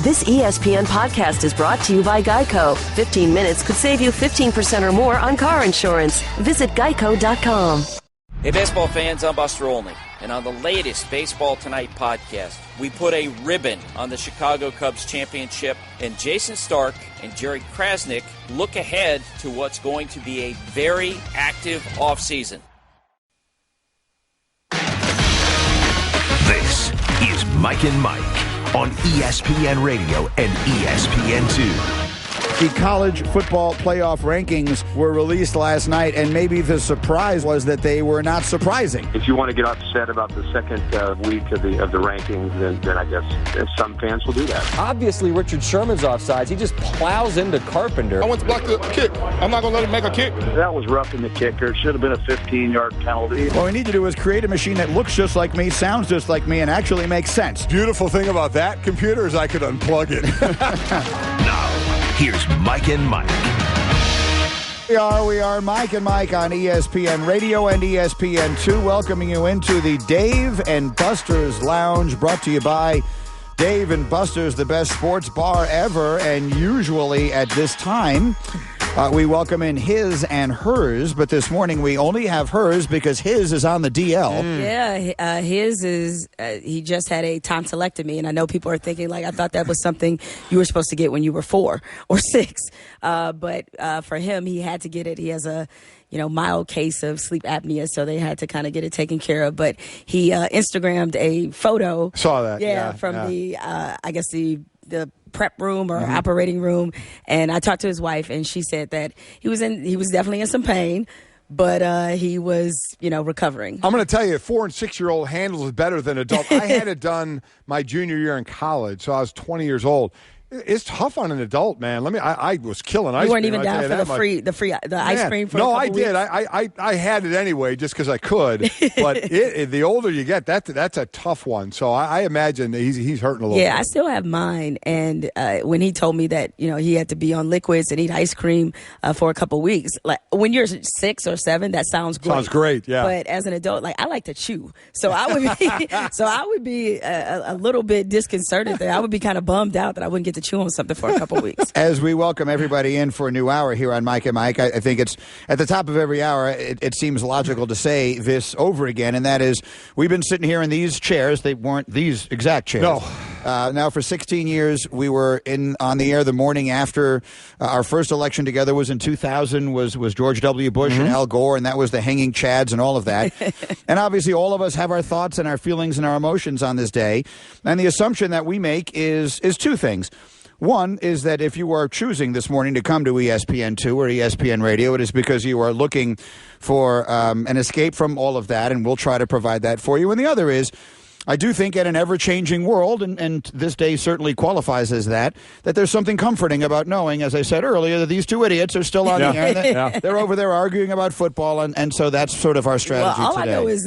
This ESPN podcast is brought to you by Geico. 15 minutes could save you 15% or more on car insurance. Visit geico.com. Hey, baseball fans, I'm Buster Olney. And on the latest Baseball Tonight podcast, we put a ribbon on the Chicago Cubs championship. And Jason Stark and Jerry Krasnick look ahead to what's going to be a very active offseason. This is Mike and Mike on ESPN Radio and ESPN2. The college football playoff rankings were released last night, and maybe the surprise was that they were not surprising. If you want to get upset about the second week of the rankings, then I guess some fans will do that. Obviously, Richard Sherman's offsides. He just plows into Carpenter. I want to block the kick. I'm not going to let him make a kick. That was roughing the kicker. It should have been a 15-yard penalty. What we need to do is create a machine that looks just like me, sounds just like me, and actually makes sense. Beautiful thing about that computer is I could unplug it. Now, here's Mike and Mike. We are Mike and Mike on ESPN Radio and ESPN2, welcoming you into the Dave and Buster's Lounge, brought to you by Dave and Buster's, the best sports bar ever. And usually at this time, we welcome in His and Hers, but this morning we only have Hers because His is on the DL. Yeah, His is, he just had a tonsillectomy, and I know people are thinking, like, I thought that was something you were supposed to get when you were 4 or 6. But for him, he had to get it. He has a, mild case of sleep apnea, so they had to kind of get it taken care of. But he Instagrammed a photo. Saw that. From the, I guess the prep room or operating room, and I talked to his wife, and she said that he was definitely in some pain, but he was recovering. I'm going to tell you, 4 and 6-year-old handles it better than adult. I had it done my junior year in college, so I was 20 years old. It's tough on an adult, man. I was killing ice cream. You weren't even down for the ice cream for a couple I did. weeks? I had it anyway just because I could. But the older you get, that's a tough one. So I imagine he's hurting a little bit. Yeah, I still have mine. And when he told me that he had to be on liquids and eat ice cream for a couple weeks, like when you're 6 or 7, that sounds great. Sounds great, yeah. But as an adult, I like to chew, so I would be a little bit disconcerted there. I would be kind of bummed out that I wouldn't get to chew on something for a couple weeks. As we welcome everybody in for a new hour here on Mike and Mike, I think it's at the top of every hour, it seems logical to say this over again, and that is we've been sitting here in these chairs. They weren't these exact chairs. No. Now, for 16 years, we were on the air the morning after our first election together was in 2000, was George W. Bush and Al Gore, and that was the hanging chads and all of that. And obviously, all of us have our thoughts and our feelings and our emotions on this day. And the assumption that we make is two things. One is that if you are choosing this morning to come to ESPN2 or ESPN Radio, it is because you are looking for an escape from all of that, and we'll try to provide that for you. And the other is, I do think in an ever-changing world, and this day certainly qualifies as that there's something comforting about knowing, as I said earlier, that these two idiots are still on the air. They're over there arguing about football, and so that's sort of our strategy today. All today. I know is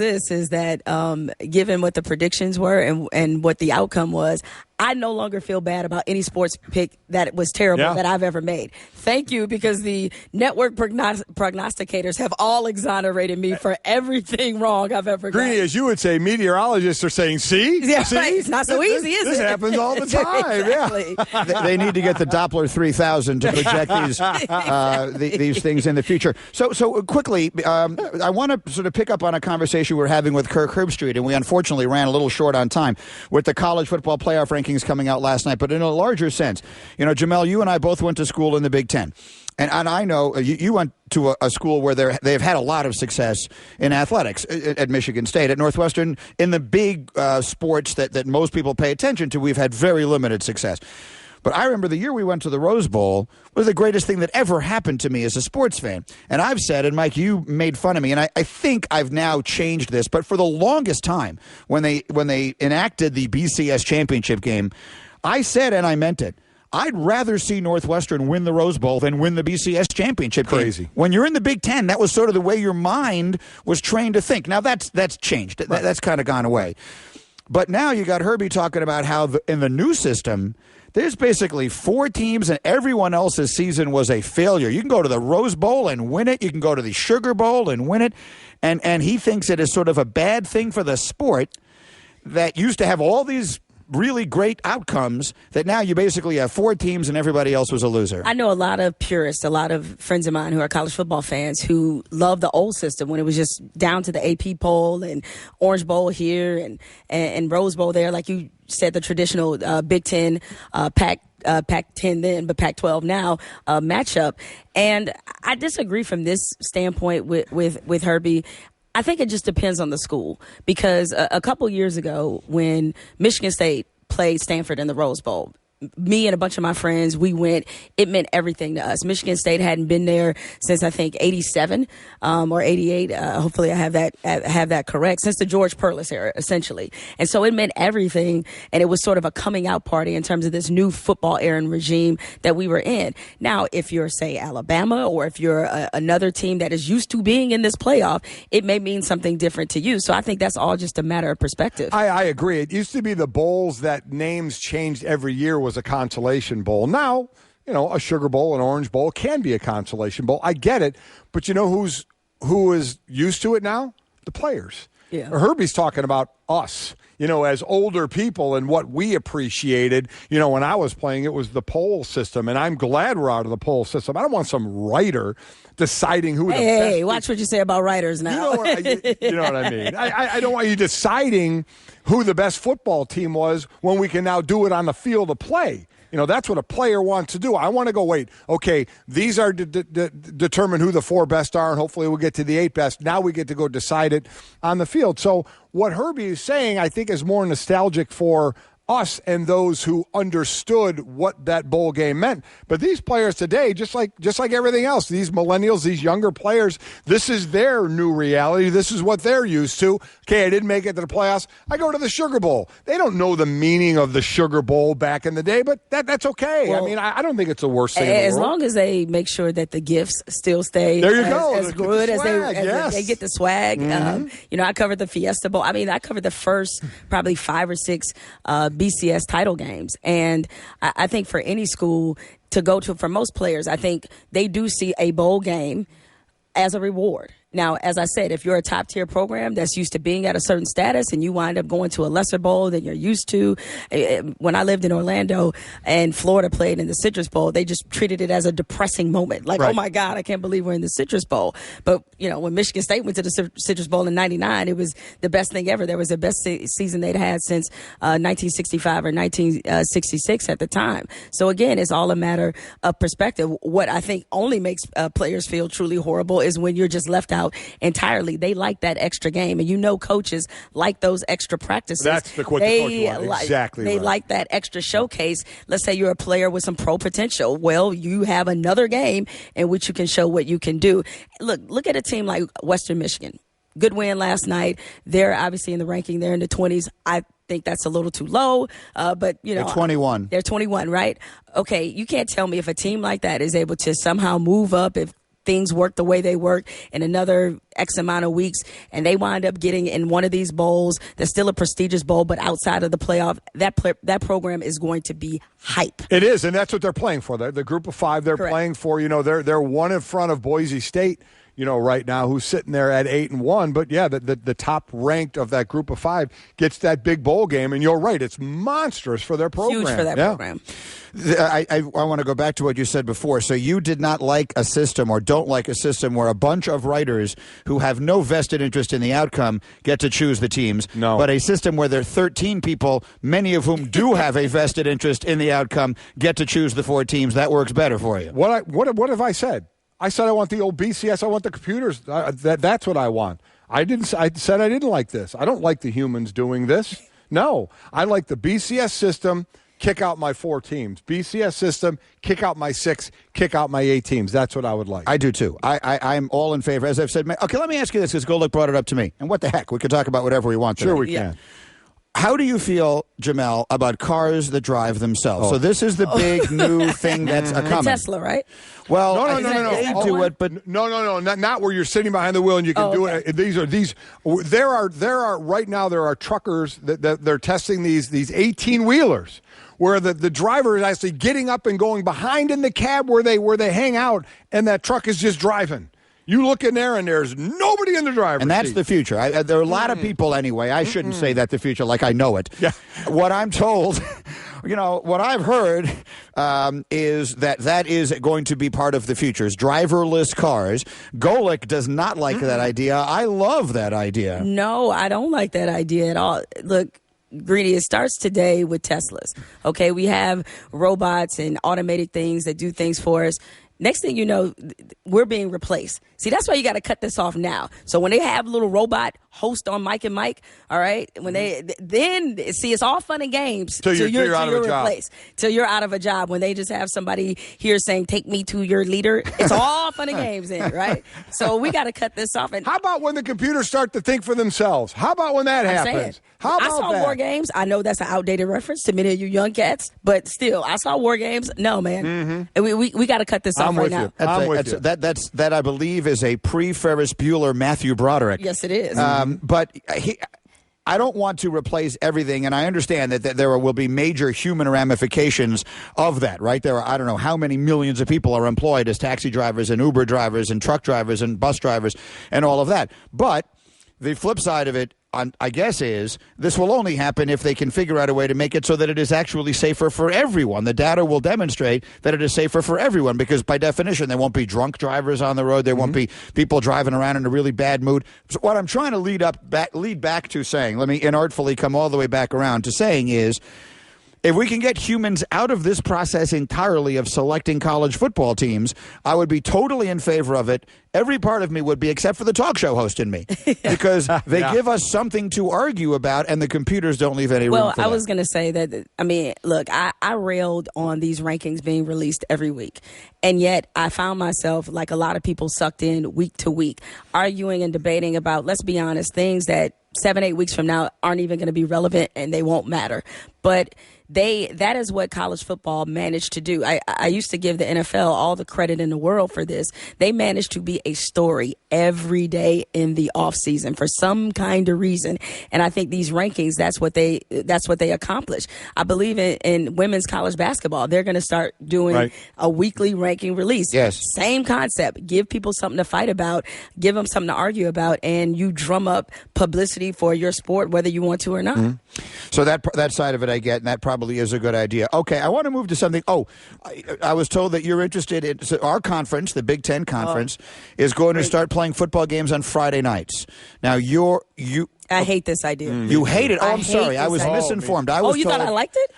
that given what the predictions were and what the outcome was, I no longer feel bad about any sports pick that was terrible that I've ever made. Thank you, because the network prognosticators have all exonerated me for everything wrong I've ever done. Greeny, as you would say, meteorologists are saying, see? Yeah, see? right. It's not so easy, is it? This happens all the time. Exactly. Yeah. They need to get the Doppler 3000 to project these things in the future. So quickly, I want to sort of pick up on a conversation we were having with Kirk Herbstreit, and we unfortunately ran a little short on time with the college football playoff rankings coming out last night. But in a larger sense, Jemele, you and I both went to school in the Big Ten. And I know you went to a school where they've had a lot of success in athletics at Michigan State. At Northwestern, in the big sports that most people pay attention to, we've had very limited success. But I remember the year we went to the Rose Bowl was the greatest thing that ever happened to me as a sports fan. And I've said, and Mike, you made fun of me, and I think I've now changed this, but for the longest time, when they enacted the BCS championship game, I said, and I meant it, I'd rather see Northwestern win the Rose Bowl than win the BCS championship game. Crazy. When you're in the Big Ten, that was sort of the way your mind was trained to think. Now, that's changed. Right. That's kind of gone away. But now you got Herbie talking about how in the new system, there's basically 4 teams, and everyone else's season was a failure. You can go to the Rose Bowl and win it. You can go to the Sugar Bowl and win it. And he thinks it is sort of a bad thing for the sport that used to have all these really great outcomes that now you basically have 4 teams and everybody else was a loser. I know a lot of purists, a lot of friends of mine who are college football fans who love the old system when it was just down to the AP poll and Orange Bowl here and Rose Bowl there, like you said, the traditional Big Ten, Pac-10 then, but Pac-12 now matchup. And I disagree from this standpoint with Herbie. I think it just depends on the school, because a couple years ago when Michigan State played Stanford in the Rose Bowl, me and a bunch of my friends, we went. It meant everything to us. Michigan State hadn't been there since I think 87 or 88. Hopefully, I have that correct. Since the George Perlis era, essentially, and so it meant everything. And it was sort of a coming out party in terms of this new football era and regime that we were in. Now, if you're say Alabama or if you're another team that is used to being in this playoff, it may mean something different to you. So I think that's all just a matter of perspective. I agree. It used to be the bowls that names changed every year was a consolation bowl. Now, a Sugar Bowl, an Orange Bowl can be a consolation bowl. I get it, but who is used to it now? The players. Yeah. Herbie's talking about us, as older people and what we appreciated. When I was playing, it was the poll system, and I'm glad we're out of the poll system. I don't want some writer deciding who the best. Hey, watch what you say about writers now. You know what I mean? I don't want you deciding who the best football team was when we can now do it on the field of play. That's what a player wants to do. I want to go, wait, okay, these are determine who the 4 best are, and hopefully we'll get to the 8 best. Now we get to go decide it on the field. So what Herbie is saying, I think, is more nostalgic for us and those who understood what that bowl game meant. But these players today, just like everything else, these millennials, these younger players, this is their new reality. This is what they're used to. Okay, I didn't make it to the playoffs. I go to the Sugar Bowl. They don't know the meaning of the Sugar Bowl back in the day, but that's okay. Well, I mean, I don't think it's the worst thing in the world. As long as they make sure that the gifts still stay as good as they get the swag. Mm-hmm. I covered the Fiesta Bowl. I mean, I covered the first probably 5 or 6 BCS title games. And I think for any school to go to, for most players, I think they do see a bowl game as a reward. Now, as I said, if you're a top-tier program that's used to being at a certain status and you wind up going to a lesser bowl than you're used to, when I lived in Orlando and Florida played in the Citrus Bowl, they just treated it as a depressing moment. Like, right. Oh, my God, I can't believe we're in the Citrus Bowl. But, when Michigan State went to the Citrus Bowl in 99, it was the best thing ever. There was the best season they'd had since 1965 or 1966 at the time. So, again, it's all a matter of perspective. What I think only makes players feel truly horrible is when you're just left out entirely. They like that extra game, and coaches like those extra practices. That's what the coach wants. Exactly. They right. like that extra showcase. Let's say you're a player with some pro potential. Well, you have another game in which you can show what you can do. Look at a team like Western Michigan. Good win last night. They're obviously in the ranking. They're in the 20s. I think that's a little too low, but they're 21. They're 21, right? Okay, you can't tell me if a team like that is able to somehow move up, if things work the way they work in another X amount of weeks, and they wind up getting in one of these bowls that's still a prestigious bowl, but outside of the playoff, that program is going to be hype. It is, and that's what they're playing for. The group of 5 they're Correct. playing for. They're one in front of Boise State, right now, who's sitting there at 8-1. But yeah, the top ranked of that group of 5 gets that big bowl game, and you're right, it's monstrous for their program. Huge for that program. I want to go back to what you said before. So you did not like a system, or don't like a system, where a bunch of writers who have no vested interest in the outcome get to choose the teams. No. But a system where there are 13 people, many of whom do have a vested interest in the outcome, get to choose the 4 teams. That works better for you. What have I said? I said I want the old BCS. I want the computers. That's what I want. I said I didn't like this. I don't like the humans doing this. No, I like the BCS system. Kick out my 4 teams. BCS system, kick out my 6, kick out my 8 teams. That's what I would like. I do, too. I'm all in favor. As I've said, okay, let me ask you this, because Golic brought it up to me. And what the heck? We can talk about whatever we want today. Sure we can. How do you feel, Jemele, about cars that drive themselves? So this is the big new thing that's coming. Tesla, right? Well, no. They do it, but no, not where you're sitting behind the wheel and you can do it. There are right now there are truckers that they're testing these 18-wheelers. Where the driver is actually getting up and going behind in the cab where they hang out, and that truck is just driving. You look in there, and there's nobody in the driver's seat. And that's the future. There are a lot of people anyway. I shouldn't say that the future like I know it. Yeah. What I'm told, what I've heard is that is going to be part of the future, is driverless cars. Golic does not like that idea. I love that idea. No, I don't like that idea at all. Look, Greedy, it starts today with Teslas. Okay, we have robots and automated things that do things for us. Next thing you know, we're being replaced. See, that's why you got to cut this off now. So when they have a little robot host on Mike and Mike, all right, when it's all fun and games till you're out of a job. Replaced, till you're out of a job. When they just have somebody here saying, "Take me to your leader," it's all fun and games then, right? So we got to cut this off. And how about when the computers start to think for themselves? How about when that happens? How about I saw that? War Games. I know that's an outdated reference to many of you young cats, but still, I saw War Games. No, man, and we got to cut this off I'm right with now. You. I'm with you. That I believe is a pre-Ferris Bueller Matthew Broderick. Yes, it is. But I don't want to replace everything, and I understand that there will be major human ramifications of that, right? There are, I don't know how many millions of people are employed as taxi drivers and Uber drivers and truck drivers and bus drivers and all of that. But the flip side of it, I guess, is this will only happen if they can figure out a way to make it so that it is actually safer for everyone. The data will demonstrate that it is safer for everyone because, by definition, there won't be drunk drivers on the road. There won't be people driving around in a really bad mood. So what I'm trying to lead back to saying, let me inartfully come all the way back around to saying is, if we can get humans out of this process entirely of selecting college football teams, I would be totally in favor of it. Every part of me would be, except for the talk show host in me, because they give us something to argue about, and the computers don't leave any room for that. Well, I was going to say that, look, I railed on these rankings being released every week, and yet I found myself, like a lot of people, sucked in week to week, arguing and debating about, let's be honest, things that 7-8 weeks from now aren't even going to be relevant and they won't matter. But that is what college football managed to do. I used to give the NFL all the credit in the world for this. They managed to be a story every day in the offseason for some kind of reason. And I think these rankings, that's what they accomplish. I believe in women's college basketball. They're going to start doing a weekly ranking release. Yes. Same concept. Give people something to fight about, give them something to argue about, and you drum up publicity for your sport, whether you want to or not. Mm-hmm. So that side of it I get, and that probably is a good idea. Okay, I want to move to something. I was told that you're interested in our conference, the Big Ten Conference, is going to start playing football games on Friday nights. Now, I hate this idea. You hate it? Oh, I'm sorry. I was idea. misinformed. You thought I liked it?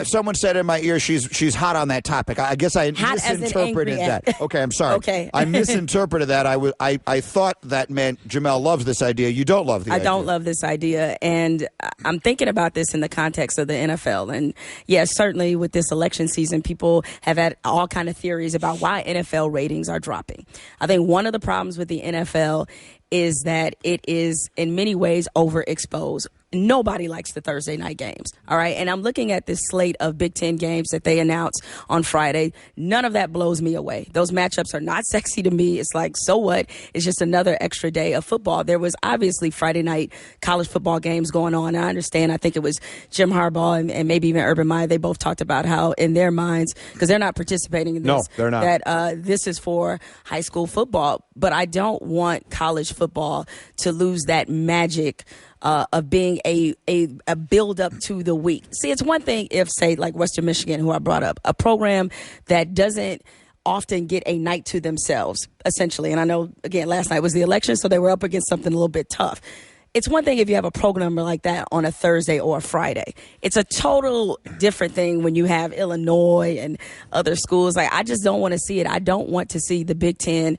Someone said in my ear she's hot on that topic. I guess I misinterpreted that. Okay, I'm sorry. Okay. I misinterpreted that. I thought that meant Jemele loves this idea. You don't love the idea. I don't love this idea, and I'm thinking about this in the context of the NFL. And yes, certainly with this election season, people have had all kind of theories about why NFL ratings are dropping. I think one of the problems with the NFL is that it is in many ways overexposed. Nobody likes the Thursday night games, all right? And I'm looking at this slate of Big Ten games that they announced on Friday. None of that blows me away. Those matchups are not sexy to me. It's like, so what? It's just another extra day of football. There was obviously Friday night college football games going on. I understand. I think it was Jim Harbaugh and maybe even Urban Meyer. They both talked about how in their minds, because they're not participating in this. No, they're not. That this is for high school football. But I don't want college football to lose that magic of being a build up to the week. See, it's one thing if, say, like Western Michigan, who I brought up, a program that doesn't often get a night to themselves, essentially. And I know, again, last night was the election, so they were up against something a little bit tough. It's one thing if you have a program like that on a Thursday or a Friday. It's a total different thing when you have Illinois and other schools. Like, I just don't want to see it. I don't want to see the Big Ten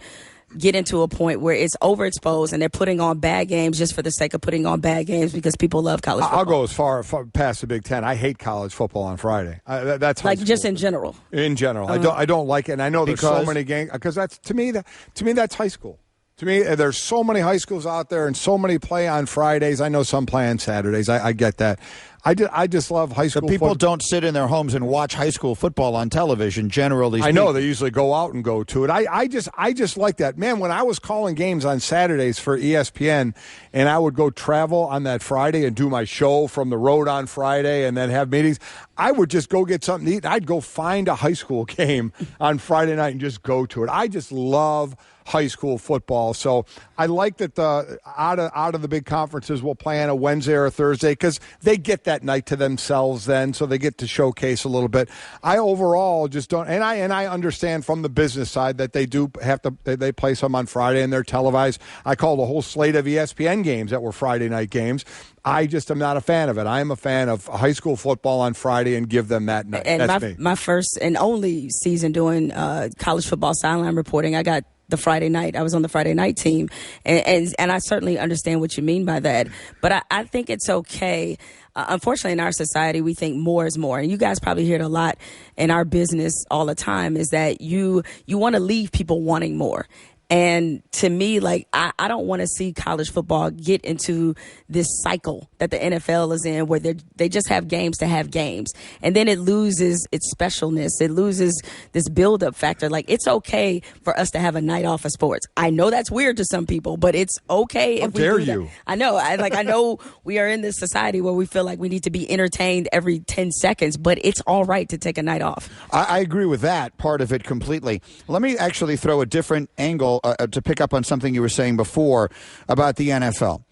get into a point where it's overexposed and they're putting on bad games just for the sake of putting on bad games because people love college football. I'll go as far past the Big Ten. I hate college football on Friday. That's like just in general. In general, I don't like it, and I know there's so many games because that's to me that's high school. To me, there's so many high schools out there, and so many play on Fridays. I know some play on Saturdays. I get that. I just love high school. But people don't sit in their homes and watch high school football on television. Generally, I know they usually go out and go to it. I just like that, man. When I was calling games on Saturdays for ESPN, and I would go travel on that Friday and do my show from the road on Friday, and then have meetings, I would just go get something to eat. I'd go find a high school game on Friday night and just go to it. I just love high school football. So I like that the out of the big conferences will play on a Wednesday or a Thursday because they get that night to themselves then, so they get to showcase a little bit. I overall just don't, and I understand from the business side that they do have to, they play some on Friday and they're televised. I call the whole slate of ESPN games that were Friday night games. I just am not a fan of it. I am a fan of high school football on Friday and give them that night. And That's my first and only season doing college football sideline reporting, I got the Friday night. I was on the Friday night team, and I certainly understand what you mean by that. But I think it's okay. Unfortunately, in our society, we think more is more. And you guys probably hear it a lot in our business all the time, is that you want to leave people wanting more. And to me, like, I don't want to see college football get into this cycle that the NFL is in, where they just have games to have games. And then it loses its specialness. It loses this build-up factor. Like, it's okay for us to have a night off of sports. I know that's weird to some people, but it's okay if we do that. How dare you? I know. I know we are in this society where we feel like we need to be entertained every 10 seconds, but it's all right to take a night off. I agree with that part of it completely. Let me actually throw a different angle to pick up on something you were saying before about the NFL.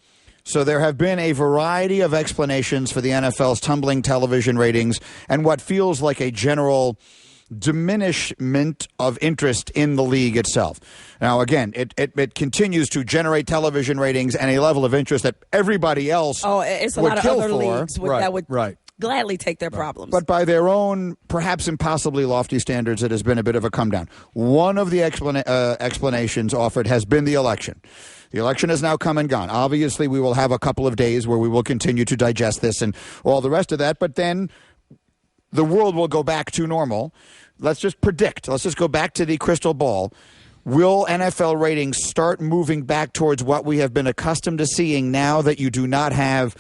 So there have been a variety of explanations for the NFL's tumbling television ratings and what feels like a general diminishment of interest in the league itself. Now, again, it continues to generate television ratings and a level of interest that everybody else it's a would lot of kill other for. leagues that would gladly take their problems. But by their own, perhaps impossibly lofty standards, it has been a bit of a come down. One of the explanations offered has been the election. The election has now come and gone. Obviously, we will have a couple of days where we will continue to digest this and all the rest of that, but then the world will go back to normal. Let's just predict. Let's just go back to the crystal ball. Will NFL ratings start moving back towards what we have been accustomed to seeing now that you do not have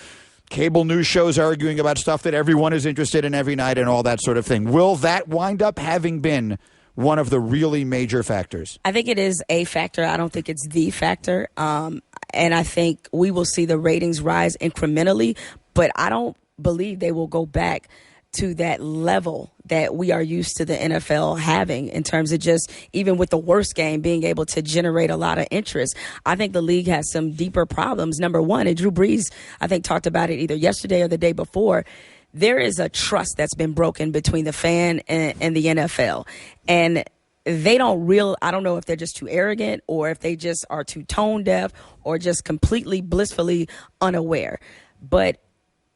cable news shows arguing about stuff that everyone is interested in every night and all that sort of thing? Will that wind up having been one of the really major factors? I think it is a factor. I don't think it's the factor. And I think we will see the ratings rise incrementally, but I don't believe they will go back to that level that we are used to the NFL having, in terms of just, even with the worst game, being able to generate a lot of interest. I think the league has some deeper problems. Number one, and Drew Brees, I think, talked about it either yesterday or the day before, there is a trust that's been broken between the fan and the NFL. And they don't I don't know if they're just too arrogant, or if they just are too tone deaf, or just completely blissfully unaware. But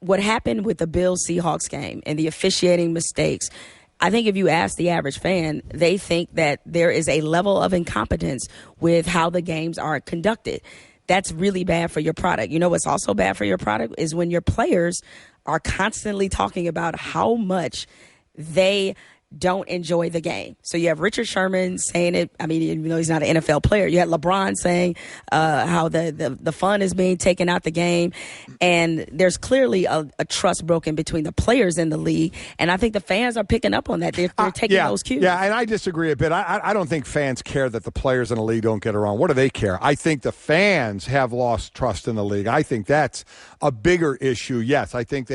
what happened with the Bills-Seahawks game and the officiating mistakes, I think if you ask the average fan, they think that there is a level of incompetence with how the games are conducted. That's really bad for your product. You know what's also bad for your product is when your players are constantly talking about how much they don't enjoy the game. So you have Richard Sherman saying it. I mean, even though he's not an NFL player, you had LeBron saying how the fun is being taken out the game. And there's clearly a trust broken between the players in the league. And I think the fans are picking up on that. They're taking those cues. Yeah, and I disagree a bit. I don't think fans care that the players in the league don't get around. What do they care? I think the fans have lost trust in the league. I think that's a bigger issue. Yes, I think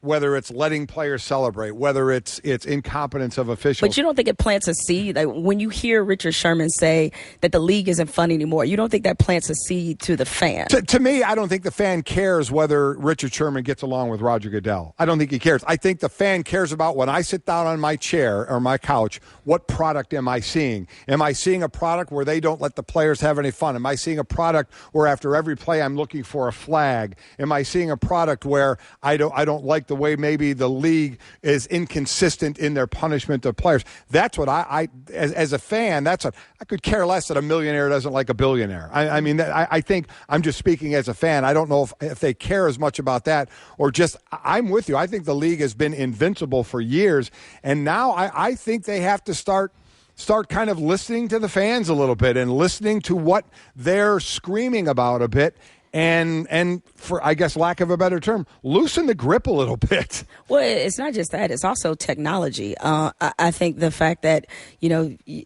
whether it's letting players celebrate, whether it's incompetence of officials. But you don't think it plants a seed? Like, when you hear Richard Sherman say that the league isn't fun anymore, you don't think that plants a seed to the fan? To me, I don't think the fan cares whether Richard Sherman gets along with Roger Goodell. I don't think he cares. I think the fan cares about, when I sit down on my chair or my couch, what product am I seeing? Am I seeing a product where they don't let the players have any fun? Am I seeing a product where after every play I'm looking for a flag? Am I seeing a product where I don't like the way maybe the league is inconsistent in their punishment of players? That's what I as a fan, that's what I could care less that a millionaire doesn't like a billionaire. I think I'm just speaking as a fan. I don't know if they care as much about that, or just, I'm with you. I think the league has been invincible for years, and now I think they have to start kind of listening to the fans a little bit and listening to what they're screaming about a bit, and for, I guess, lack of a better term, loosen the grip a little bit. Well, it's not just that. It's also technology. I think the fact that,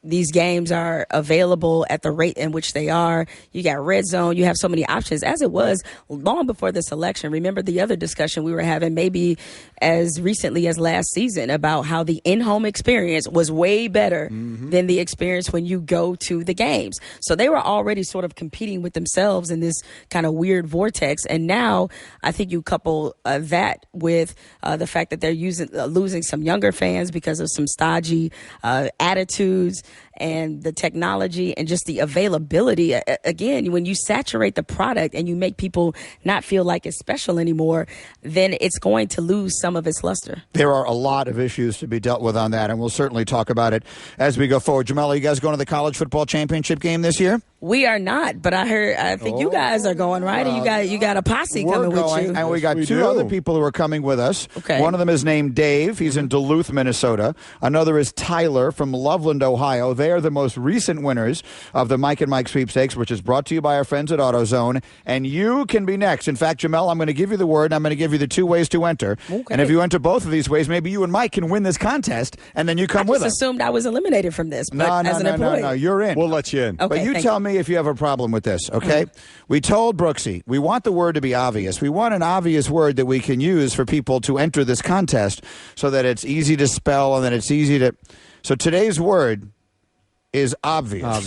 these games are available at the rate in which they are. You got Red Zone. You have so many options, as it was long before this election. Remember the other discussion we were having maybe as recently as last season about how the in-home experience was way better than the experience when you go to the games. So they were already sort of competing with themselves in this kind of weird vortex. And now I think you couple that with the fact that they're losing some younger fans because of some stodgy attitudes and the technology and just the availability. Again, when you saturate the product and you make people not feel like it's special anymore, then it's going to lose some of its luster. There are a lot of issues to be dealt with on that, and we'll certainly talk about it as we go forward. Jemele, you guys going to the college football championship game this year? We are not, but I think you guys are going, right? And you got a posse coming with you. And we got two other people who are coming with us. Okay. One of them is named Dave. He's in Duluth, Minnesota. Another is Tyler from Loveland, Ohio. They are the most recent winners of the Mike and Mike sweepstakes, which is brought to you by our friends at AutoZone. And you can be next. In fact, Jemele, I'm going to give you the word, and I'm going to give you the two ways to enter. Okay. And if you enter both of these ways, maybe you and Mike can win this contest, and then you come with us. I just assumed I was eliminated from this, but as an employee. No, you're in. We'll let you in. Okay, but you tell me if you have a problem with this, okay? We told Brooksy, we want the word to be obvious. We want an obvious word that we can use for people to enter this contest so that it's easy to spell and that it's easy to... So today's word is obvious.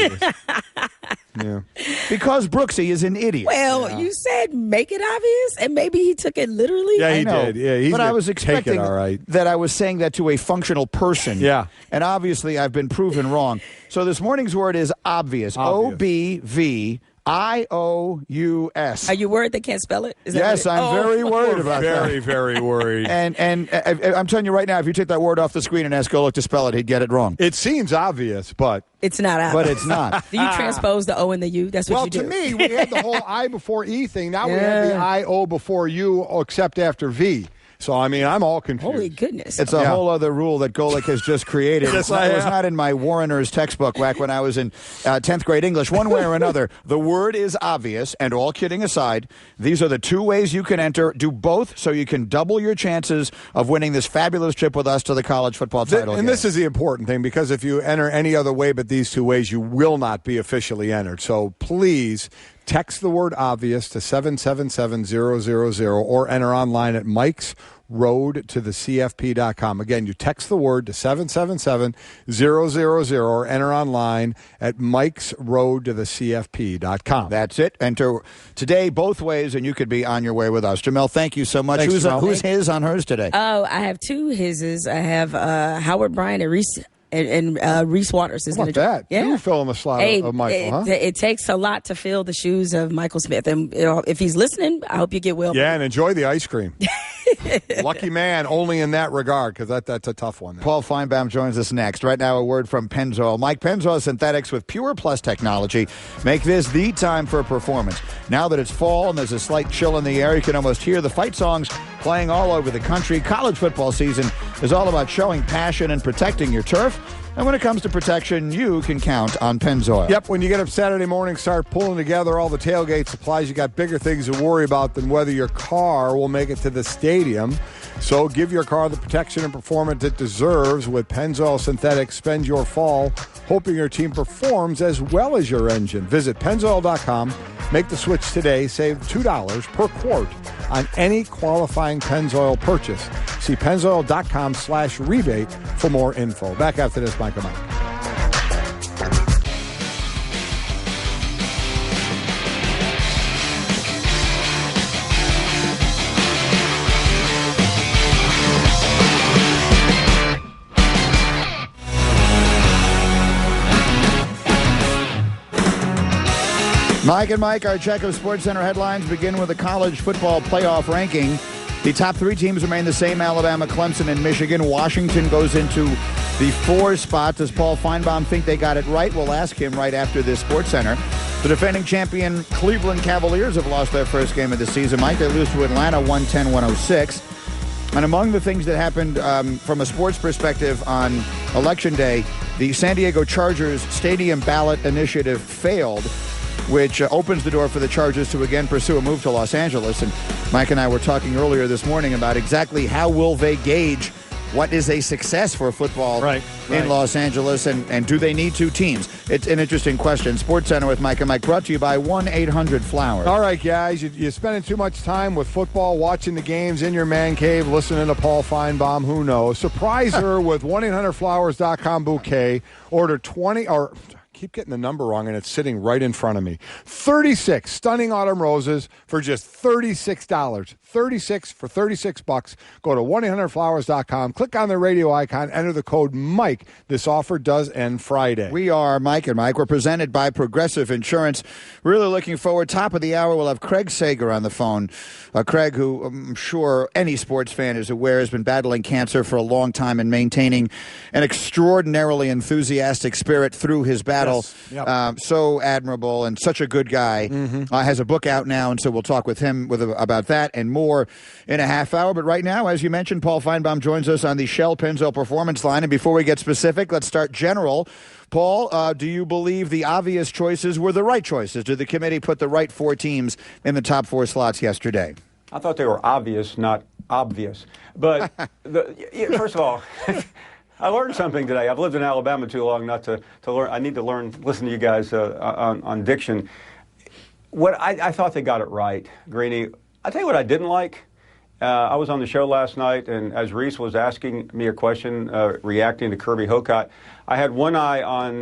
Yeah. Because Brooksy is an idiot. Well, you said make it obvious, and maybe he took it literally. Yeah, he did. Yeah, but I was expecting that I was saying that to a functional person. Yeah. And obviously I've been proven wrong. So this morning's word is obvious. O-B-V-I-O-U-S. Are you worried they can't spell it? Yes, I'm very worried about that. Very, very worried. And I'm telling you right now, if you take that word off the screen and ask Golic to spell it, he'd get it wrong. It seems obvious, but... It's not obvious. But it's not. Do you transpose the O and the U? That's what you do. Well, to me, we had the whole I before E thing. Now we have the I-O before U, except after V. So, I mean, I'm all confused. Holy goodness. It's a whole other rule that Golic has just created. Yes, It was not in my Warrener's textbook back when I was in 10th grade English. One way or another, the word is obvious, and all kidding aside, these are the two ways you can enter. Do both so you can double your chances of winning this fabulous trip with us to the college football title game. And this is the important thing, because if you enter any other way but these two ways, you will not be officially entered. So please... text the word obvious to 777-000 or enter online at mikesroadtothecfp.com. Again, you text the word to 777-000 or enter online at mikesroadtothecfp.com. That's it. Enter today both ways, and you could be on your way with us. Jemele, thank you so much. Thanks, Who's his on hers today? Oh, I have two hises. I have Howard Bryant and Reese. And Reese Waters is going to do that. Yeah. You fill in the slot of Michael, huh? It takes a lot to fill the shoes of Michael Smith. And if he's listening, I hope you get well. Yeah, and enjoy the ice cream. Lucky man only in that regard, because that's a tough one. Paul Finebaum joins us next. Right now, a word from Pennzoil. Mike, Pennzoil Synthetics with Pure Plus technology make this the time for performance. Now that it's fall and there's a slight chill in the air, you can almost hear the fight songs playing all over the country. College football season is all about showing passion and protecting your turf. And when it comes to protection, you can count on Pennzoil. Yep, when you get up Saturday morning, start pulling together all the tailgate supplies. You got bigger things to worry about than whether your car will make it to the stadium. So give your car the protection and performance it deserves with Pennzoil Synthetics. Spend your fall hoping your team performs as well as your engine. Visit Pennzoil.com. Make the switch today. Save $2 per quart on any qualifying Pennzoil purchase. See Pennzoil.com/rebate for more info. Back after this, Mike and Mike. Mike and Mike, our check of SportsCenter headlines begin with the college football playoff ranking. The top three teams remain the same: Alabama, Clemson, and Michigan. Washington goes into the 4 spot. Does Paul Finebaum think they got it right? We'll ask him right after this SportsCenter. The defending champion Cleveland Cavaliers have lost their first game of the season. Mike, they lose to Atlanta 110-106. And among the things that happened from a sports perspective on Election Day, the San Diego Chargers Stadium Ballot Initiative failed. which opens the door for the Chargers to again pursue a move to Los Angeles. And Mike and I were talking earlier this morning about exactly how will they gauge what is a success for football in Los Angeles, and do they need two teams? It's an interesting question. SportsCenter with Mike and Mike, brought to you by 1-800-FLOWERS. All right, guys, you're spending too much time with football, watching the games in your man cave, listening to Paul Finebaum, who knows. Surprise her with 1-800-Flowers.com bouquet. Order 20, or keep getting the number wrong, and it's sitting right in front of me. 36 stunning autumn roses for just $36. 36 for $36. Go to 1-800-Flowers.com. Click on the radio icon. Enter the code Mike. This offer does end Friday. We are Mike and Mike. We're presented by Progressive Insurance. Really looking forward. Top of the hour, we'll have Craig Sager on the phone. Craig, who I'm sure any sports fan is aware, has been battling cancer for a long time and maintaining an extraordinarily enthusiastic spirit through his battle. Yes. Yep. So admirable and such a good guy. Has a book out now, and so we'll talk with him about that and more in a half hour. But right now, as you mentioned, Paul Finebaum joins us on the Shell Pennzoil Performance Line. And before we get specific, let's start general. Paul, do you believe the obvious choices were the right choices? Did the committee put the right four teams in the top four slots yesterday? I thought they were obvious, not obvious. But first of all, I learned something today. I've lived in Alabama too long not to learn. I need to listen to you guys on diction. I thought they got it right, Greeny. I'll tell you what I didn't like. I was on the show last night, and as Reese was asking me a question, reacting to Kirby Hocutt, I had one eye on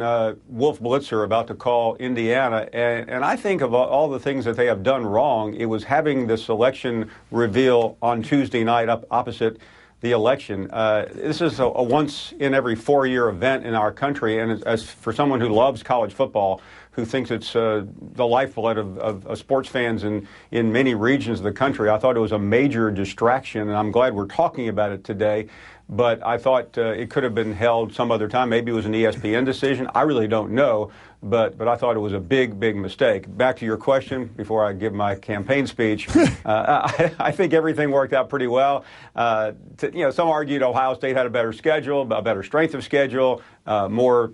Wolf Blitzer about to call Indiana, and I think of all the things that they have done wrong, it was having the selection reveal on Tuesday night opposite the election. This is a once in every 4-year event in our country, and as for someone who loves college football, who thinks it's the lifeblood of sports fans in many regions of the country, I thought it was a major distraction, and I'm glad we're talking about it today. But I thought it could have been held some other time. Maybe it was an ESPN decision. I really don't know. But I thought it was a big, big mistake. Back to your question before I give my campaign speech. I think everything worked out pretty well. Some argued Ohio State had a better schedule, a better strength of schedule, more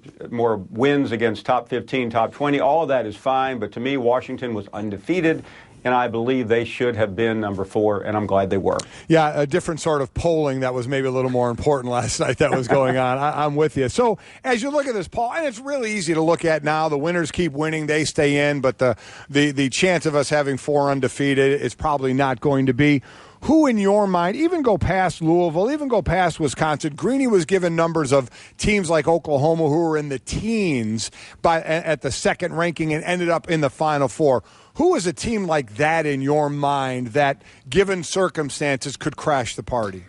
wins against top 15, top 20. All of that is fine. But to me, Washington was undefeated. And I believe they should have been number 4, and I'm glad they were. Yeah, a different sort of polling that was maybe a little more important last night that was going on. I'm with you. So as you look at this poll, and it's really easy to look at now, the winners keep winning, they stay in, but the chance of us having 4 undefeated is probably not going to be. Who in your mind, even go past Louisville, even go past Wisconsin, Greeny was given numbers of teams like Oklahoma who were in the teens at the second ranking and ended up in the Final Four. Who is a team like that in your mind that, given circumstances, could crash the party?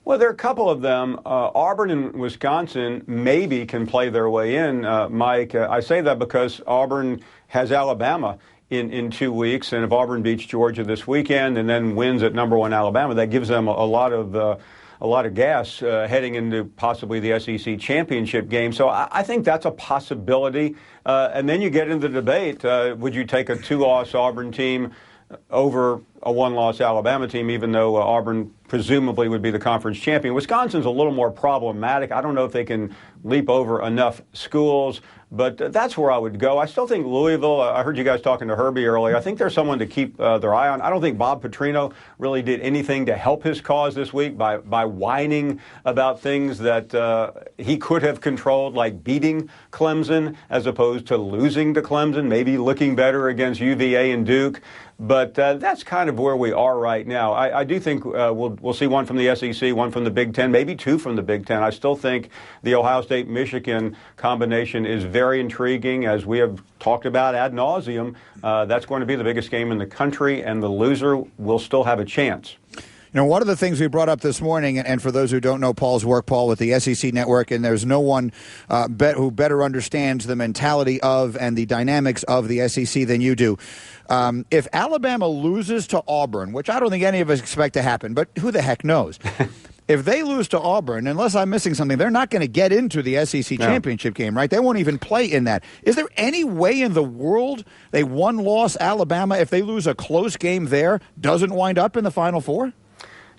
Well, there are a couple of them. Auburn and Wisconsin maybe can play their way in, Mike. I say that because Auburn has Alabama in 2 weeks, and if Auburn beats Georgia this weekend and then wins at number 1 Alabama, that gives them a lot of gas heading into possibly the SEC championship game. So I think that's a possibility. And then you get into the debate, would you take a 2-loss Auburn team over a 1-loss Alabama team, even though Auburn presumably would be the conference champion? Wisconsin's a little more problematic. I don't know if they can leap over enough schools, but that's where I would go. I still think Louisville, I heard you guys talking to Herbie earlier, I think there's someone to keep their eye on. I don't think Bob Petrino really did anything to help his cause this week by whining about things that he could have controlled, like beating Clemson as opposed to losing to Clemson, maybe looking better against UVA and Duke. But that's kind of where we are right now. I do think we'll see one from the SEC, one from the Big Ten, maybe 2 from the Big Ten. I still think the Ohio State-Michigan combination is very intriguing, as we have talked about ad nauseum. That's going to be the biggest game in the country, and the loser will still have a chance. You know, one of the things we brought up this morning, and for those who don't know Paul's work, Paul, with the SEC Network, and there's no one who better understands the mentality of and the dynamics of the SEC than you do. If Alabama loses to Auburn, which I don't think any of us expect to happen, but who the heck knows? If they lose to Auburn, unless I'm missing something, they're not going to get into the SEC championship game, right? They won't even play in that. Is there any way in the world a 1-loss Alabama, if they lose a close game there, doesn't wind up in the Final Four?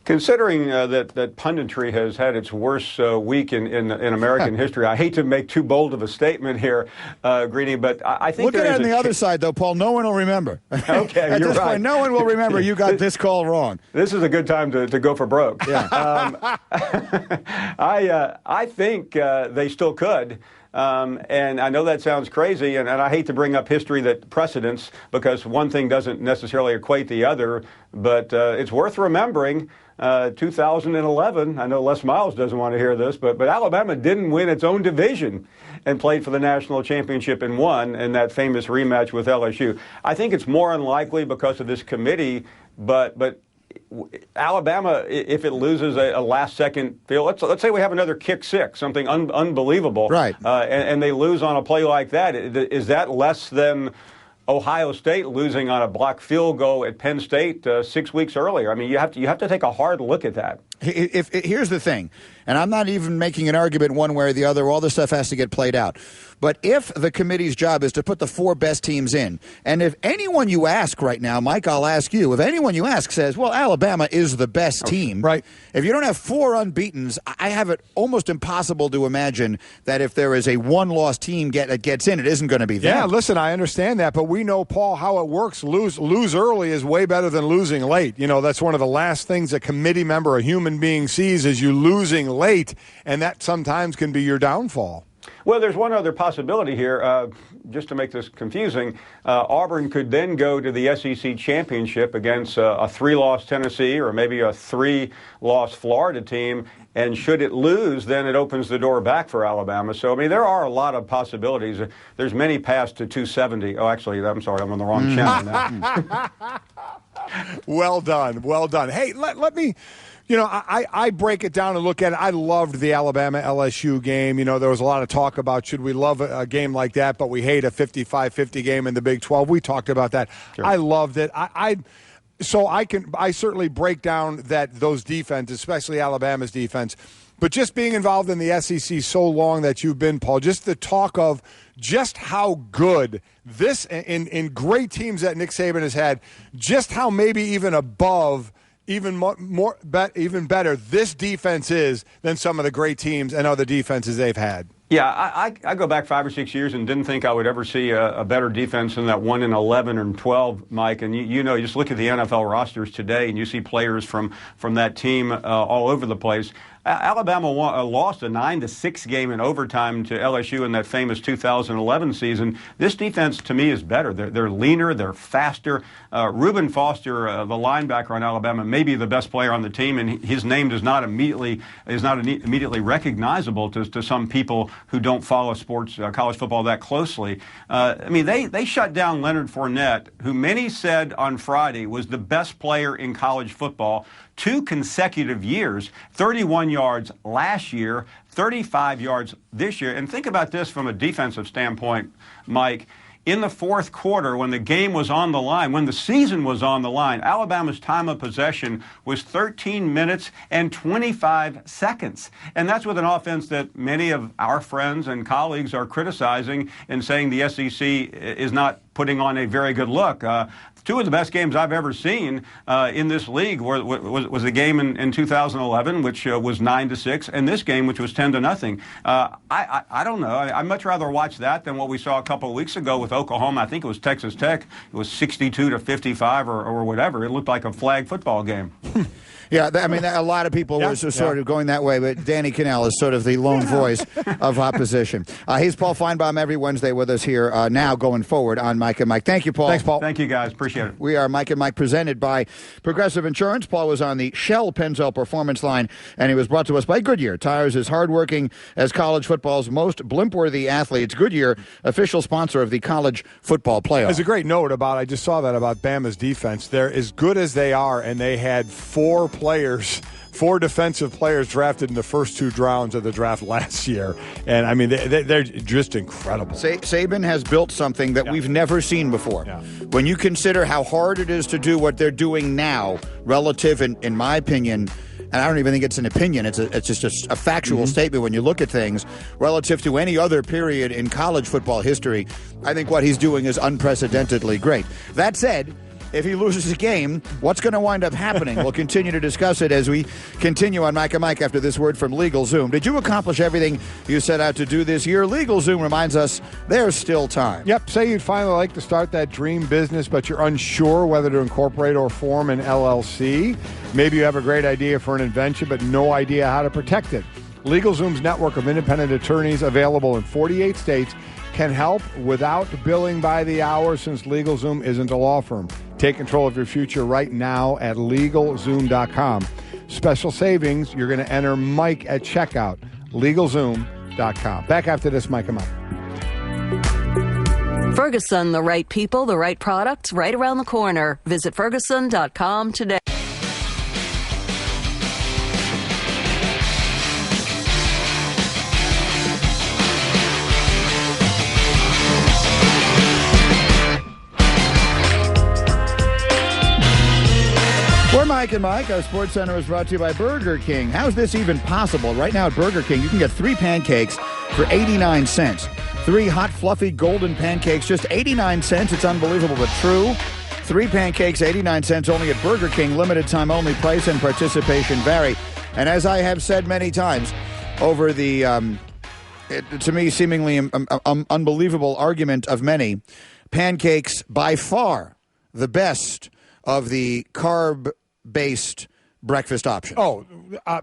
Considering that punditry has had its worst week in American history, I hate to make too bold of a statement here, Greeny, but I think look at it on the other side, though, Paul. No one will remember. Okay, at you're this right. point, no one will remember you got this call wrong. This is a good time to go for broke. Yeah. I think they still could. And I know that sounds crazy, and I hate to bring up history that precedents because one thing doesn't necessarily equate the other, but it's worth remembering. 2011, I know Les Miles doesn't want to hear this, but Alabama didn't win its own division and played for the national championship and won in that famous rematch with LSU. I think it's more unlikely because of this committee, but Alabama, if it loses a last-second field, let's say we have another kick six, something unbelievable, right? And they lose on a play like that. Is that less than Ohio State losing on a blocked field goal at Penn State 6 weeks earlier? I mean, you have to take a hard look at that. Here's the thing, and I'm not even making an argument one way or the other. All this stuff has to get played out. But if the committee's job is to put the 4 best teams in, and if anyone you ask right now, Mike, I'll ask you, if anyone you ask says, well, Alabama is the best team, right? If you don't have 4 unbeatens, I have it almost impossible to imagine that if there is a one-loss team that gets in, it isn't going to be them. Yeah, listen, I understand that, but we know, Paul, how it works. Lose early is way better than losing late. You know, that's one of the last things a committee member, a human being, sees is you losing late, and that sometimes can be your downfall. Well, there's one other possibility here, just to make this confusing. Auburn could then go to the SEC championship against a 3-loss Tennessee or maybe a 3-loss Florida team, and should it lose, then it opens the door back for Alabama. So, I mean, there are a lot of possibilities. There's many paths to 270. Oh, actually, I'm sorry, I'm on the wrong channel now. Well done. Hey, let me... You know, I break it down and look at it. I loved the Alabama-LSU game. You know, there was a lot of talk about should we love a game like that, but we hate a 55-50 game in the Big 12. We talked about that. Sure. I loved it. I certainly break down those defenses, especially Alabama's defense. But just being involved in the SEC so long that you've been, Paul, just the talk of just how good this, in great teams that Nick Saban has had, just how maybe even above even better this defense is than some of the great teams and other defenses they've had. Yeah, I go back 5 or 6 years and didn't think I would ever see a better defense than that 1 in 11 and 12, Mike. And you know, you just look at the NFL rosters today and you see players from that team all over the place. Alabama lost a 9-6 game in overtime to LSU in that famous 2011 season. This defense, to me, is better. They're leaner. They're faster. Reuben Foster, the linebacker on Alabama, may be the best player on the team, and his name is not immediately recognizable to some people who don't follow sports, college football that closely. I mean, they shut down Leonard Fournette, who many said on Friday was the best player in college football 2 consecutive years, 31 yards last year, 35 yards this year. And think about this from a defensive standpoint, Mike. In the fourth quarter, when the game was on the line, when the season was on the line, Alabama's time of possession was 13 minutes and 25 seconds. And that's with an offense that many of our friends and colleagues are criticizing and saying the SEC is not putting on a very good look. 2 of the best games I've ever seen in this league was the game in 2011, which was 9-6, and this game, which was 10-0. I don't know. I'd much rather watch that than what we saw a couple of weeks ago with Oklahoma. I think it was Texas Tech. It was 62-55 or whatever. It looked like a flag football game. Yeah, I mean, a lot of people were sort of going that way, but Danny Cannell is sort of the lone voice of opposition. He's Paul Finebaum every Wednesday with us here now going forward on Mike and Mike. Thank you, Paul. Thanks, Paul. Thank you, guys. Appreciate it. We are Mike and Mike, presented by Progressive Insurance. Paul was on the Shell Pennzoil Performance line, and he was brought to us by Goodyear. Tires as hardworking as college football's most blimp-worthy athletes. Goodyear, official sponsor of the college football playoff. There's a great note I just saw that about Bama's defense. They're as good as they are, and they had 4 defensive players drafted in the first 2 rounds of the draft last year. And, I mean, they're just incredible. Saban has built something that we've never seen before. Yeah. When you consider how hard it is to do what they're doing now, relative, in my opinion, and I don't even think it's an opinion, it's just a factual statement when you look at things, relative to any other period in college football history, I think what he's doing is unprecedentedly great. That said, if he loses a game, what's going to wind up happening? We'll continue to discuss it as we continue on Mike and Mike after this word from LegalZoom. Did you accomplish everything you set out to do this year? LegalZoom reminds us there's still time. Yep. Say you'd finally like to start that dream business, but you're unsure whether to incorporate or form an LLC. Maybe you have a great idea for an invention, but no idea how to protect it. LegalZoom's network of independent attorneys available in 48 states can help without billing by the hour, since LegalZoom isn't a law firm. Take control of your future right now at LegalZoom.com. Special savings, you're going to enter Mike at checkout. LegalZoom.com. Back after this, Mike and Mike. Ferguson, the right people, the right products, right around the corner. Visit Ferguson.com today. We're Mike and Mike. Our Sports Center is brought to you by Burger King. How's this even possible? Right now at Burger King, you can get 3 pancakes for 89 cents. 3 hot, fluffy, golden pancakes, just 89 cents. It's unbelievable, but true. 3 pancakes, 89 cents, only at Burger King. Limited time only. Price and participation vary. And as I have said many times over the, to me, seemingly unbelievable argument of many, pancakes by far the best of the carb-based breakfast options. Oh,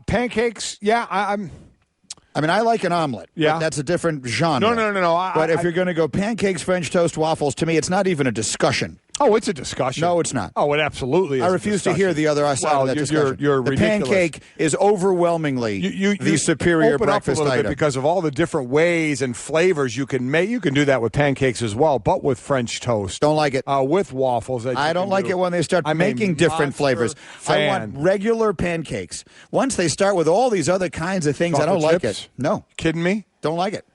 pancakes, yeah, I mean, I like an omelet. Yeah. But that's a different genre. No. But if you're going to go pancakes, French toast, waffles, to me, it's not even a discussion. Oh, it's a discussion. No, it's not. Oh, it absolutely is. I refuse to hear the other side of that discussion. You're the ridiculous. Pancake is overwhelmingly the superior open breakfast up a little item. bit because of all the different ways and flavors you can make. You can do that with pancakes as well, but with French toast. Don't like it. With waffles. I don't like it when they start making different flavors. Fan. I want regular pancakes. Once they start with all these other kinds of things, Chocolate I don't like chips? it. No. Kidding me? Don't like it.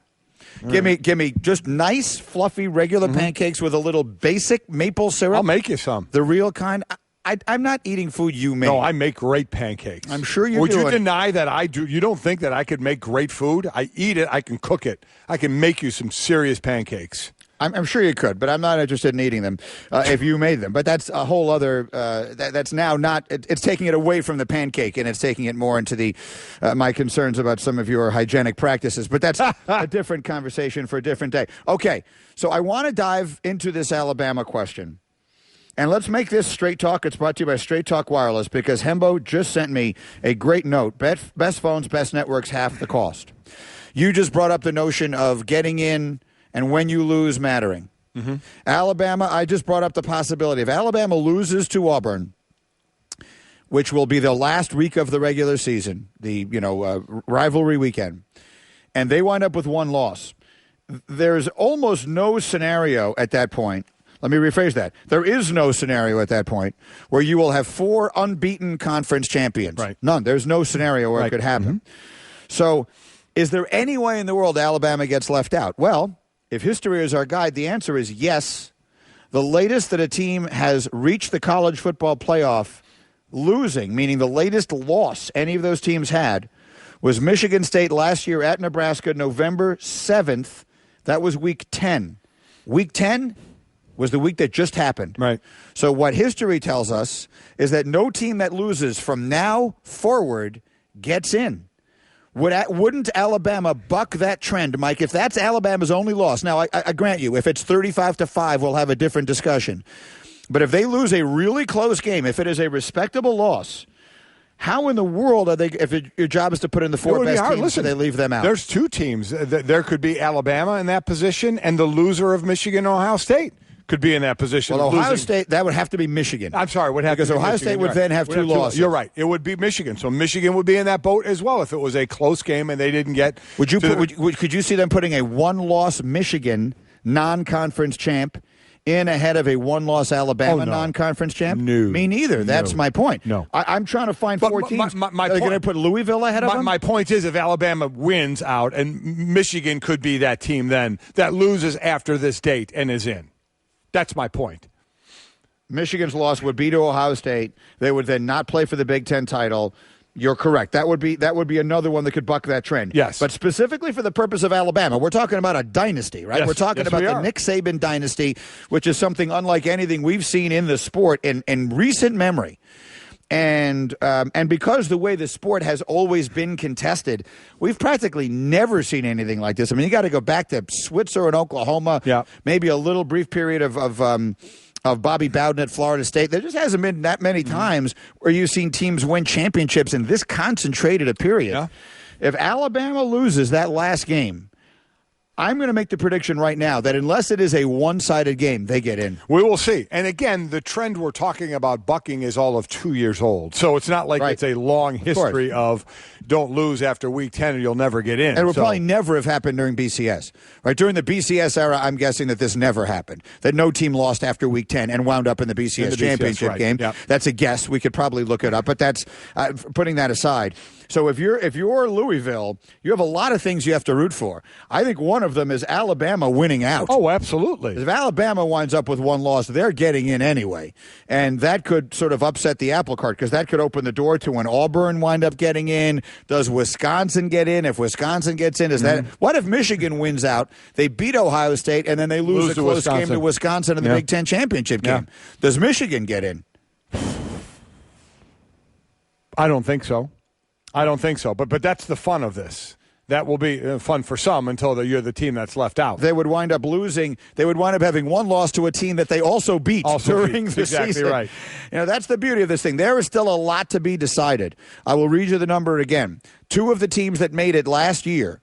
Give me just nice, fluffy, regular pancakes with a little basic maple syrup. I'll make you some. The real kind. I'm not eating food you make. No, I make great pancakes. I'm sure you do. Would you deny that I do? You don't think that I could make great food? I eat it. I can cook it. I can make you some serious pancakes. I'm sure you could, but I'm not interested in eating them if you made them. But that's a whole other. That's now not. It's taking it away from the pancake, and it's taking it more into the my concerns about some of your hygienic practices. But that's a different conversation for a different day. Okay, so I want to dive into this Alabama question, and let's make this Straight Talk. It's brought to you by Straight Talk Wireless because Hembo just sent me a great note. Best phones, best networks, half the cost. You just brought up the notion of getting in. And when you lose, mattering. Mm-hmm. Alabama, I just brought up the possibility. If Alabama loses to Auburn, which will be the last week of the regular season, the rivalry weekend, and they wind up with 1 loss, there's almost no scenario at that point. Let me rephrase that. There is no scenario at that point where you will have 4 unbeaten conference champions. Right. None. There's no scenario where it could happen. Mm-hmm. So is there any way in the world Alabama gets left out? Well, if history is our guide, the answer is yes. The latest that a team has reached the college football playoff losing, meaning the latest loss any of those teams had, was Michigan State last year at Nebraska, November 7th. That was Week 10. Week 10 was the week that just happened. Right. So what history tells us is that no team that loses from now forward gets in. Wouldn't Alabama buck that trend, Mike? If that's Alabama's only loss, now I grant you, if it's 35-5, we'll have a different discussion. But if they lose a really close game, if it is a respectable loss, how in the world are they? If your job is to put in the 4 best teams, listen, they leave them out. There's 2 teams. There could be Alabama in that position, and the loser of Michigan, Ohio State. Could be in that position. Well, Ohio State, that would have to be Michigan. I'm sorry, would have because to be Ohio Michigan. State would then have 2 losses. You're right. It would be Michigan. So Michigan would be in that boat as well if it was a close game and they didn't get. Could you see them putting a 1-loss Michigan non-conference champ in ahead of a 1-loss Alabama non-conference champ? No. Me neither. That's my point. No. I'm trying to find 4 teams. Are they going to put Louisville ahead of them? My point is if Alabama wins out and Michigan could be that team then that loses after this date and is in. That's my point. Michigan's loss would be to Ohio State. They would then not play for the Big Ten title. You're correct. That would be another one that could buck that trend. Yes. But specifically for the purpose of Alabama, we're talking about a dynasty, right? Yes. We're talking about the Nick Saban dynasty, which is something unlike anything we've seen in the sport in recent memory. And because the way the sport has always been contested, we've practically never seen anything like this. I mean, you got to go back to Switzer in Oklahoma, maybe a little brief period of Bobby Bowden at Florida State. There just hasn't been that many times where you've seen teams win championships in this concentrated a period. Yeah. If Alabama loses that last game, I'm going to make the prediction right now that unless it is a one-sided game, they get in. We will see. And again, the trend we're talking about bucking is all of 2 years old. So it's not like it's a long history of don't lose after week 10 or you'll never get in. And it would probably never have happened during BCS. Right? During the BCS era, I'm guessing that this never happened, that no team lost after week 10 and wound up in the BCS championship game. Yep. That's a guess. We could probably look it up, but that's putting that aside. So if you're Louisville, you have a lot of things you have to root for. I think one of them is Alabama winning out. Oh, absolutely. If Alabama winds up with one loss, they're getting in anyway. And that could sort of upset the apple cart because that could open the door to when Auburn wind up getting in. Does Wisconsin get in? If Wisconsin gets in, what if Michigan wins out? They beat Ohio State and then they lose a close game to Wisconsin in the Big Ten championship game. Does Michigan get in? I don't think so. But that's the fun of this. That will be fun for some until you're the team that's left out. They would wind up losing. They would wind up having one loss to a team that they also beat during the exactly season. Right. That's the beauty of this thing. There is still a lot to be decided. I will read you the number again. 2 of the teams that made it last year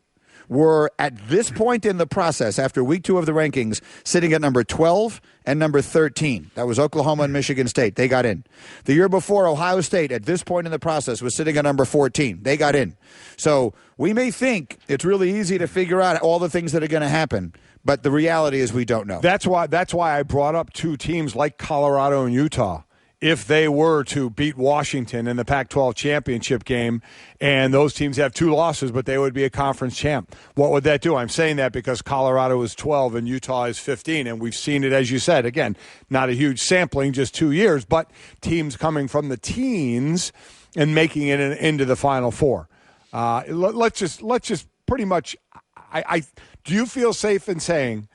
were at this point in the process, after week 2 of the rankings, sitting at number 12 and number 13. That was Oklahoma and Michigan State. They got in. The year before, Ohio State, at this point in the process, was sitting at number 14. They got in. So we may think it's really easy to figure out all the things that are going to happen, but the reality is we don't know. That's why I brought up 2 teams like Colorado and Utah. If they were to beat Washington in the Pac-12 championship game, and those teams have 2 losses, but they would be a conference champ, what would that do? I'm saying that because Colorado is 12 and Utah is 15, and we've seen it, as you said, again, not a huge sampling, just 2 years, but teams coming from the teens and making it into the Final Four. Let's just pretty much. Do you feel safe in saying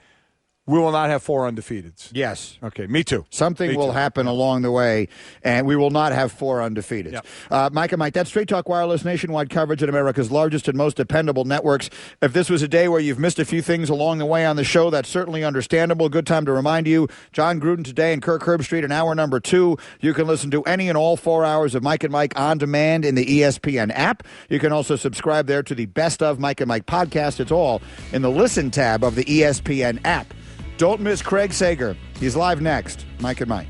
we will not have 4 undefeateds? Yes. Okay, me too. Something will happen along the way, and we will not have 4 undefeateds. Yep. Mike and Mike, that's Straight Talk Wireless, nationwide coverage at America's largest and most dependable networks. If this was a day where you've missed a few things along the way on the show, that's certainly understandable. Good time to remind you, John Gruden today and Kirk Herbstreit in hour number 2. You can listen to any and all 4 hours of Mike and Mike on demand in the ESPN app. You can also subscribe there to the Best of Mike and Mike podcast. It's all in the Listen tab of the ESPN app. Don't miss Craig Sager. He's live next. Mike and Mike.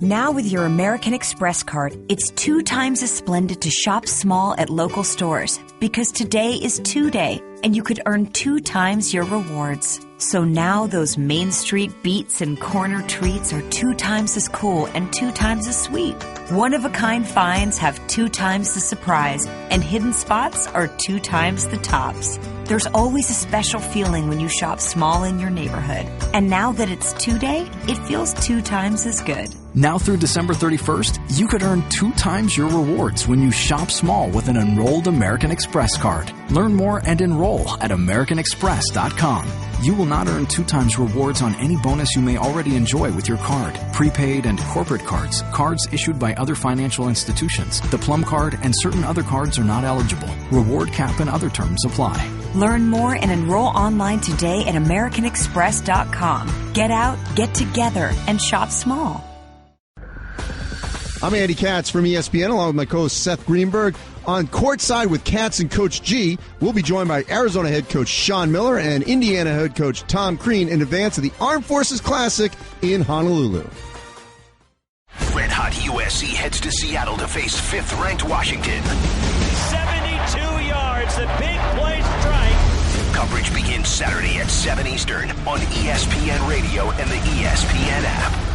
Now with your American Express card, it's 2 times as splendid to shop small at local stores because today is 2 Day and you could earn 2 times your rewards. So now those Main Street beats and corner treats are 2 times as cool and 2 times as sweet. One-of-a-kind finds have 2 times the surprise and hidden spots are 2 times the tops. There's always a special feeling when you shop small in your neighborhood. And now that it's 2 Day, it feels 2 times as good. Now through December 31st, you could earn 2 times your rewards when you shop small with an enrolled American Express card. Learn more and enroll at AmericanExpress.com. You will not earn 2 times rewards on any bonus you may already enjoy with your card. Prepaid and corporate cards, cards issued by other financial institutions, the Plum Card, and certain other cards are not eligible. Reward cap and other terms apply. Learn more and enroll online today at AmericanExpress.com. Get out, get together, and shop small. I'm Andy Katz from ESPN, along with my co-host Seth Greenberg. On Courtside with Katz and Coach G, we'll be joined by Arizona head coach Sean Miller and Indiana head coach Tom Crean in advance of the Armed Forces Classic in Honolulu. Red-hot USC heads to Seattle to face 5th-ranked Washington. 72 yards, the big play strike. Coverage begins Saturday at 7 Eastern on ESPN Radio and the ESPN app.